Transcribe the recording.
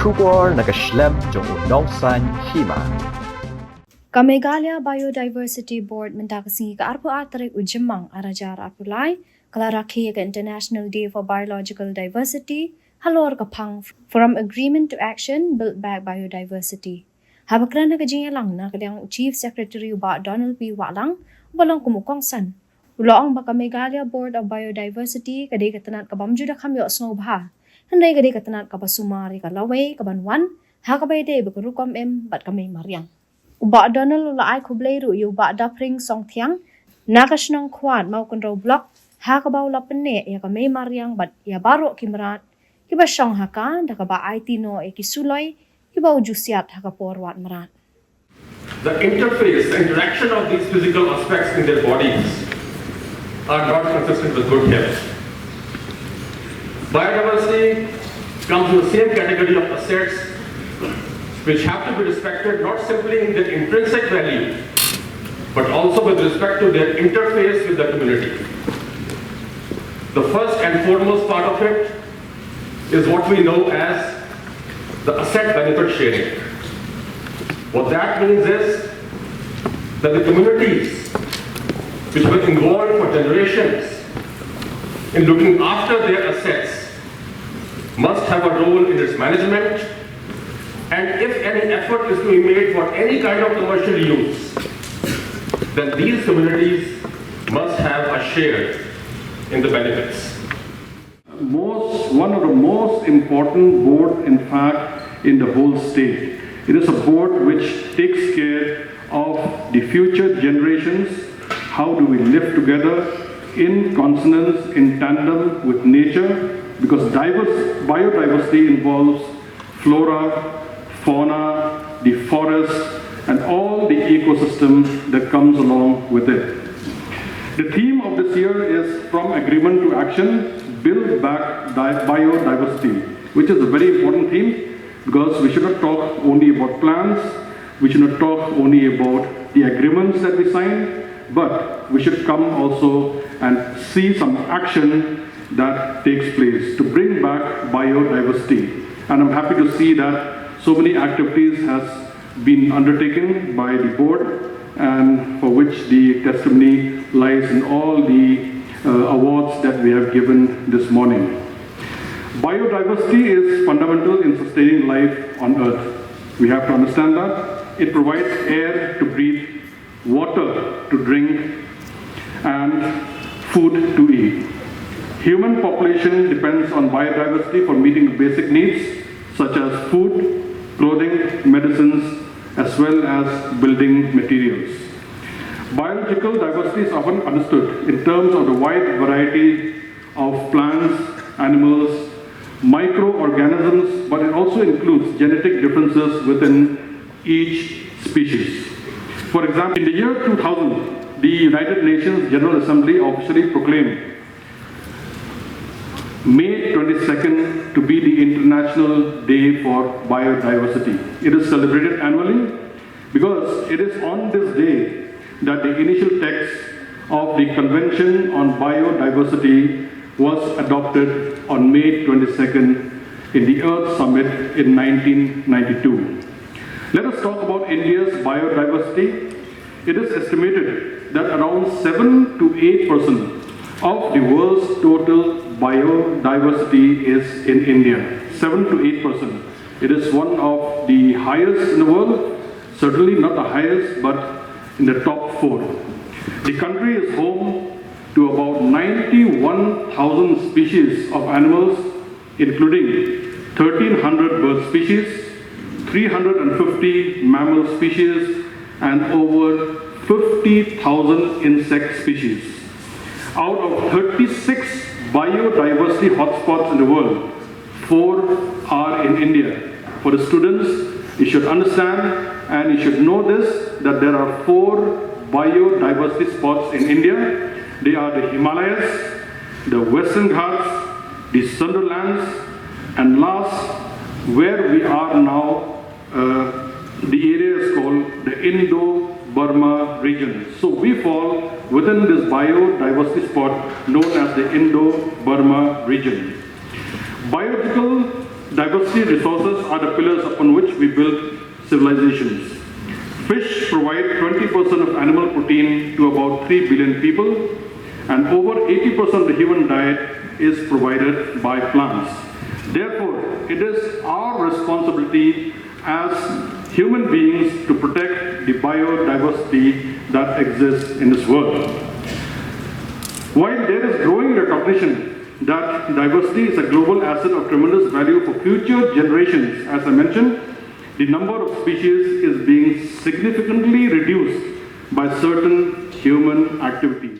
Shubor nakaslem jong udongsan Hima. Kamegalia Biodiversity Board mentakasi ke arpu atrik ujemang arajar apulai kala Rakhe ke International Day for Biological Diversity halor kapang from agreement to action build back biodiversity. Habakran na kajing lang na kaliang Chief Secretary ba Donald P. Walang balang kumukong san. Uloong ba Kamegalia Board of Biodiversity kadai katanat kabamjuda kamyo snow bah. Handay kadai katanat kabasumari kalaway kabanwan ha kabay de bekurukom bat kami mariang. Uba Donald ula ay kublayru yu ba dapring song tiang nakasnong kwan mau kunro blok ha kabaw lapene ya kami mariang bat ya baro kimrat kiba song haka da kaba ay tino e kisuloy kiba ujusiat haka porwat marat. The interface, the interaction of these physical aspects in their bodies are not consistent with good health. Biodiversity comes in the same category of assets which have to be respected not simply in their intrinsic value, but also with respect to their interface with the community. The first and foremost part of it is what we know as the asset benefit sharing. What that means is that the communities which were involved for generations in looking after their assets must have a role in its management, and if any effort is to be made for any kind of commercial use, then these communities must have a share in the benefits. One of the most important board, in fact, in the whole state. It is a board which takes care of the future generations. How do we live together in consonance, in tandem with nature? Because biodiversity involves flora, fauna, the forest, and all the ecosystem that comes along with it. The theme of this year is From Agreement to Action, Build Back Biodiversity, which is a very important theme because we should not talk only about plans, we should not talk only about the agreements that we sign, but we should come also and see some action that takes place to bring back biodiversity. And I'm happy to see that so many activities has been undertaken by the board, and for which the testimony lies in all the awards that we have given this morning. Biodiversity is fundamental in sustaining life on Earth. We have to understand that. It provides air to breathe, water to drink, and food to eat. Human population depends on biodiversity for meeting basic needs such as food, clothing, medicines, as well as building materials. Biological diversity is often understood in terms of the wide variety of plants, animals, microorganisms, but it also includes genetic differences within each species. For example, in the year 2000, the United Nations General Assembly officially proclaimed May 22nd to be the International Day for Biodiversity. It is celebrated annually because it is on this day that the initial text of the Convention on Biodiversity was adopted on May 22nd in the Earth Summit in 1992. Let us talk about India's biodiversity. It is estimated that around 7 to 8% of the world's total biodiversity is in India. 7 to 8%. It is one of the highest in the world, certainly not the highest, but in the top 4. The country is home to about 91,000 species of animals, including 1,300 bird species, 350 mammal species, and over 50,000 insect species. Out of 36 biodiversity hotspots in the world, 4 are in India. For the students, you should understand and you should know this, that there are 4 biodiversity spots in India. They are the Himalayas, the Western Ghats, the Sunderlands, and last, where we are now, the area is called the Indo-Burma region. So we fall within this biodiversity spot known as the Indo-Burma region. Biological diversity biodiversity resources are the pillars upon which we build civilizations. Fish provide 20% of animal protein to about 3 billion people, and over 80% of the human diet is provided by plants. Therefore, it is our responsibility as human beings to protect the biodiversity that exists in this world. While there is growing recognition that diversity is a global asset of tremendous value for future generations, as I mentioned, the number of species is being significantly reduced by certain human activities.